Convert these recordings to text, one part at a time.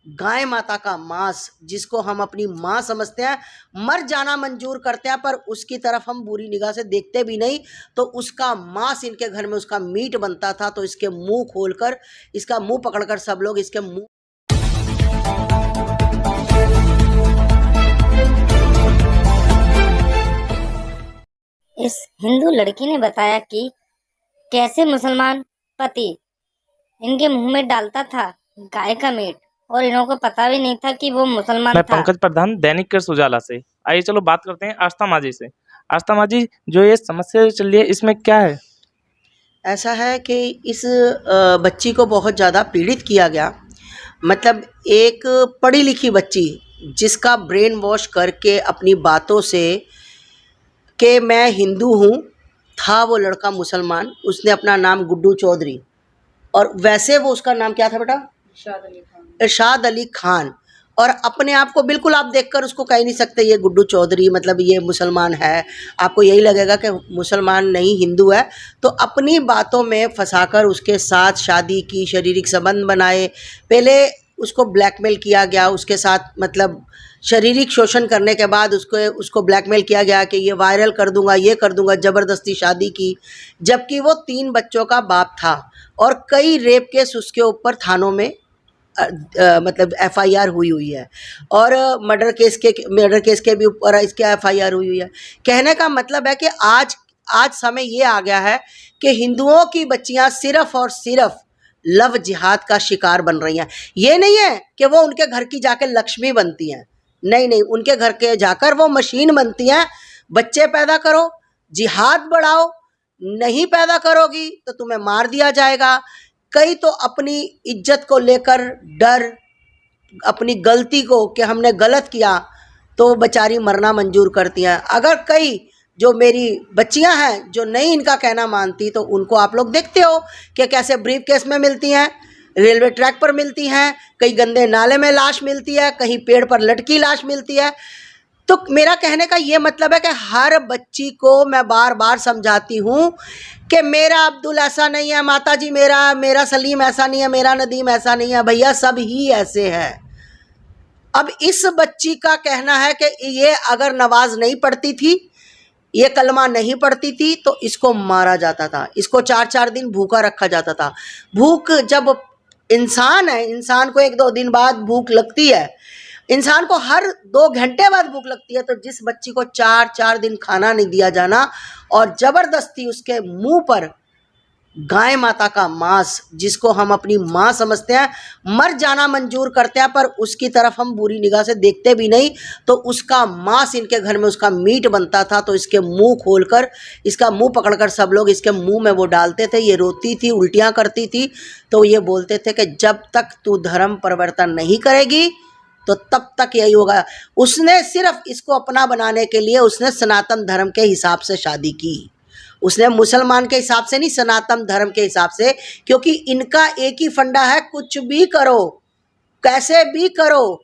गाय माता का मांस जिसको हम अपनी माँ समझते हैं, मर जाना मंजूर करते हैं, पर उसकी तरफ हम बुरी निगाह से देखते भी नहीं। तो उसका मांस इनके घर में उसका मीट बनता था, तो इसके मुंह खोलकर, इसका मुंह पकड़कर सब लोग इसके मुंह। इस हिंदू लड़की ने बताया कि कैसे मुसलमान पति इनके मुंह में डालता था गाय का मीट और इन्हों को पता भी नहीं था कि वो मुसलमान मैं था। पंकज प्रधान, दैनिक कृष उजाला से। आइए चलो बात करते हैं आस्था माजी से। आस्था माजी, जो ये समस्या चल रही है इसमें क्या है? ऐसा है कि इस बच्ची को बहुत ज़्यादा पीड़ित किया गया। मतलब एक पढ़ी लिखी बच्ची जिसका ब्रेन वॉश करके अपनी बातों से कि मैं हिंदू हूँ, था वो लड़का मुसलमान। उसने अपना नाम गुड्डू चौधरी, और वैसे वो उसका नाम क्या था बेटा? इरशाद अली खान। और अपने आप को बिल्कुल आप देखकर उसको कह नहीं सकते ये गुड्डू चौधरी, मतलब ये मुसलमान है। आपको यही लगेगा कि मुसलमान नहीं हिंदू है। तो अपनी बातों में फंसाकर उसके साथ शादी की, शारीरिक संबंध बनाए। पहले उसको ब्लैकमेल किया गया, उसके साथ मतलब शारीरिक शोषण करने के बाद उसको ब्लैकमेल किया गया कि ये वायरल कर दूंगा, ये कर दूंगा, ज़बरदस्ती शादी की। जबकि वो 3 बच्चों का बाप था और कई रेप केस उसके ऊपर थानों में मतलब एफआईआर हुई है, और मर्डर केस के भी ऊपर इसके एफआईआर हुई है। कहने का मतलब है कि आज समय ये आ गया है कि हिंदुओं की बच्चियां सिर्फ और सिर्फ लव जिहाद का शिकार बन रही हैं। ये नहीं है कि वो उनके घर की जाकर लक्ष्मी बनती हैं, नहीं, उनके घर के जाकर वो मशीन बनती हैं। बच्चे पैदा करो, जिहाद बढ़ाओ, नहीं पैदा करोगी तो तुम्हें मार दिया जाएगा। कई तो अपनी इज्जत को लेकर डर, अपनी गलती को कि हमने गलत किया तो बेचारी मरना मंजूर करती हैं। अगर कई जो मेरी बच्चियां हैं जो नहीं इनका कहना मानती, तो उनको आप लोग देखते हो कि कैसे ब्रीफ केस में मिलती हैं, रेलवे ट्रैक पर मिलती हैं, कहीं गंदे नाले में लाश मिलती है, कहीं पेड़ पर लटकी लाश मिलती है। तो मेरा कहने का ये मतलब है कि हर बच्ची को मैं बार बार समझाती हूँ कि मेरा अब्दुल ऐसा नहीं है, माता जी मेरा सलीम ऐसा नहीं है, मेरा नदीम ऐसा नहीं है, भैया सब ही ऐसे हैं। अब इस बच्ची का कहना है कि ये अगर नमाज नहीं पढ़ती थी, ये कलमा नहीं पढ़ती थी, तो इसको मारा जाता था, इसको 4-4 दिन भूखा रखा जाता था। भूख जब इंसान है, इंसान को 1-2 दिन बाद भूख लगती है, इंसान को हर 2 घंटे बाद भूख लगती है। तो जिस बच्ची को 4-4 दिन खाना नहीं दिया जाना और जबरदस्ती उसके मुंह पर गाय माता का मांस जिसको हम अपनी माँ समझते हैं, मर जाना मंजूर करते हैं, पर उसकी तरफ हम बुरी निगाह से देखते भी नहीं। तो उसका मांस इनके घर में उसका मीट बनता था, तो इसके मुंह खोलकर, इसका मुंह पकड़कर सब लोग इसके मुंह में वो डालते थे। ये रोती थी, उल्टियाँ करती थी, तो ये बोलते थे कि जब तक तू धर्म परिवर्तन नहीं करेगी तो तब तक यही होगा। उसने सिर्फ इसको अपना बनाने के लिए उसने सनातन धर्म के हिसाब से शादी की। उसने मुसलमान के हिसाब से नहीं, सनातन धर्म के हिसाब से, क्योंकि इनका एक ही फंडा है, कुछ भी करो, कैसे भी करो,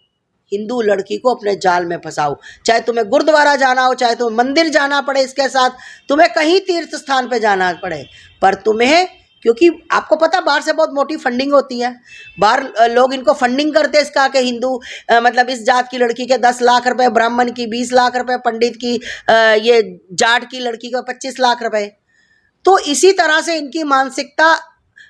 हिंदू लड़की को अपने जाल में फंसाओ। चाहे तुम्हें गुरुद्वारा जाना हो, चाहे तुम्हें मंदिर जाना पड़े, इसके साथ तुम्हें कहीं तीर्थ स्थान पे जाना पड़े, पर तुम्हें, क्योंकि आपको पता बाहर से बहुत मोटी फंडिंग होती है। बाहर लोग इनको फंडिंग करते हैं इसका कि हिंदू मतलब इस जात की लड़की के 10 लाख रुपए, ब्राह्मण की 20 लाख रुपए, पंडित की ये जाट की लड़की को 25 लाख रुपए। तो इसी तरह से इनकी मानसिकता,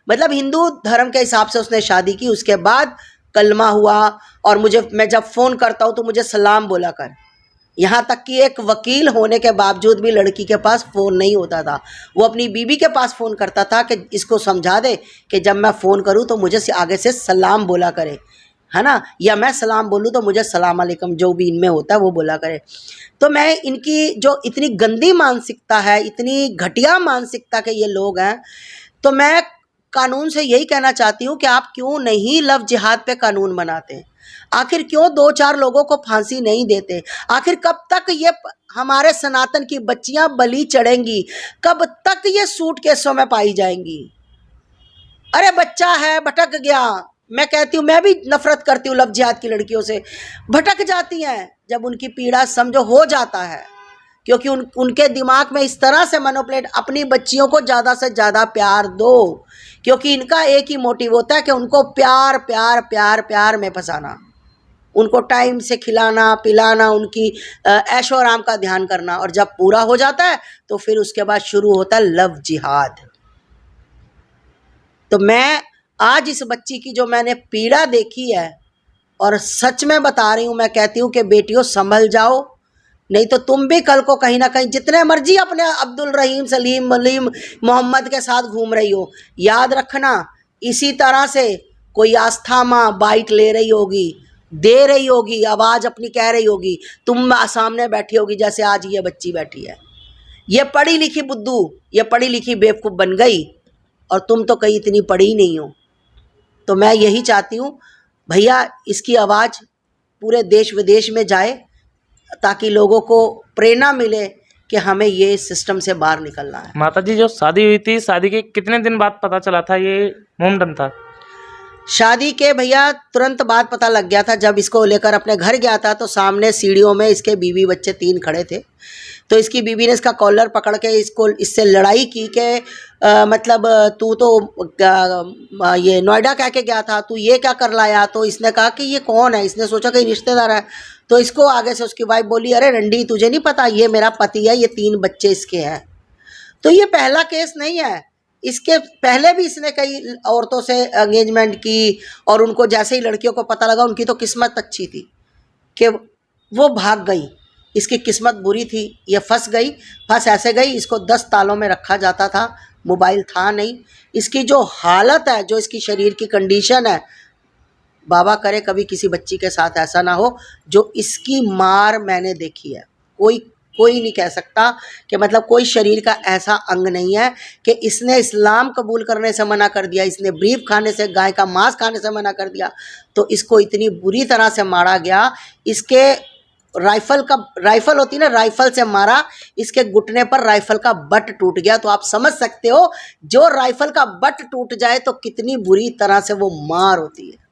मतलब हिंदू धर्म के हिसाब से उसने शादी की। उसके बाद कलमा हुआ, और मैं जब फ़ोन करता हूँ तो मुझे सलाम बोला कर। यहाँ तक कि एक वकील होने के बावजूद भी लड़की के पास फ़ोन नहीं होता था। वो अपनी बीवी के पास फ़ोन करता था कि इसको समझा दे कि जब मैं फ़ोन करूँ तो मुझे आगे से सलाम बोला करे, है ना, या मैं सलाम बोलूँ तो मुझे सलाम अलैकुम, जो भी इनमें होता है वो बोला करे। तो मैं इनकी जो इतनी गंदी मानसिकता है, इतनी घटिया मानसिकता के ये लोग हैं, तो मैं कानून से यही कहना चाहती हूँ कि आप क्यों नहीं लव जिहाद पे कानून बनाते? आखिर क्यों 2-4 लोगों को फांसी नहीं देते? आखिर कब तक ये हमारे सनातन की बच्चियां बलि चढ़ेंगी? कब तक ये सूटकेसों में पाई जाएंगी? अरे बच्चा है, भटक गया। मैं कहती हूँ, मैं भी नफरत करती हूँ लव जिहाद की लड़कियों से। भटक जाती हैं जब उनकी पीड़ा समझो हो जाता है, क्योंकि उनके दिमाग में इस तरह से मैनिपुलेट, अपनी बच्चियों को ज़्यादा से ज़्यादा प्यार दो, क्योंकि इनका एक ही मोटिव होता है कि उनको प्यार प्यार प्यार प्यार में फंसाना, उनको टाइम से खिलाना पिलाना, उनकी ऐशो आराम का ध्यान करना, और जब पूरा हो जाता है तो फिर उसके बाद शुरू होता है लव जिहाद। तो मैं आज इस बच्ची की जो मैंने पीड़ा देखी है, और सच में बता रही हूँ, मैं कहती हूँ कि बेटियों संभल जाओ, नहीं तो तुम भी कल को कहीं ना कहीं जितने मर्जी अपने अब्दुल रहीम सलीम मलीम मोहम्मद के साथ घूम रही हो, याद रखना इसी तरह से कोई आस्था माँ बाइट ले रही होगी, दे रही होगी, आवाज़ अपनी कह रही होगी, तुम सामने बैठी होगी जैसे आज ये बच्ची बैठी है। ये पढ़ी लिखी बुद्धू, ये पढ़ी लिखी बेवकूफ़ बन गई, और तुम तो कहीं इतनी पढ़ी ही नहीं हो। तो मैं यही चाहती हूँ भैया, इसकी आवाज़ पूरे देश विदेश में जाए, ताकि लोगों को प्रेरणा मिले कि हमें ये सिस्टम से बाहर निकलना है। माता जी, जो शादी हुई थी, शादी के कितने दिन बाद पता चला था ये मोमडन था? शादी के भैया तुरंत बाद पता लग गया था। जब इसको लेकर अपने घर गया था तो सामने सीढ़ियों में इसके बीवी बच्चे 3 खड़े थे। तो इसकी बीवी ने इसका कॉलर पकड़ के इसको इससे लड़ाई की कि मतलब तू तो ये नोएडा कह के गया था, तू ये क्या कर लाया? तो इसने कहा कि ये कौन है, इसने सोचा कि रिश्तेदार है। तो इसको आगे से उसकी वाइफ बोली, अरे रंडी तुझे नहीं पता, ये मेरा पति है, ये 3 बच्चे इसके हैं। तो ये पहला केस नहीं है, इसके पहले भी इसने कई औरतों से एंगेजमेंट की, और उनको जैसे ही लड़कियों को पता लगा, उनकी तो किस्मत अच्छी थी कि वो भाग गई, इसकी किस्मत बुरी थी, ये फंस गई। फंस ऐसे गई, इसको 10 तालों में रखा जाता था, मोबाइल था नहीं। इसकी जो हालत है, जो इसकी शरीर की कंडीशन है, बाबा करे कभी किसी बच्ची के साथ ऐसा ना हो जो इसकी मार मैंने देखी है। कोई नहीं कह सकता कि मतलब कोई शरीर का ऐसा अंग नहीं है कि इसने इस्लाम कबूल करने से मना कर दिया, इसने बीफ खाने से, गाय का मांस खाने से मना कर दिया, तो इसको इतनी बुरी तरह से मारा गया। इसके राइफल होती ना, राइफल से मारा, इसके घुटने पर राइफल का बट टूट गया। तो आप समझ सकते हो, जो राइफल का बट टूट जाए तो कितनी बुरी तरह से वो मार होती है।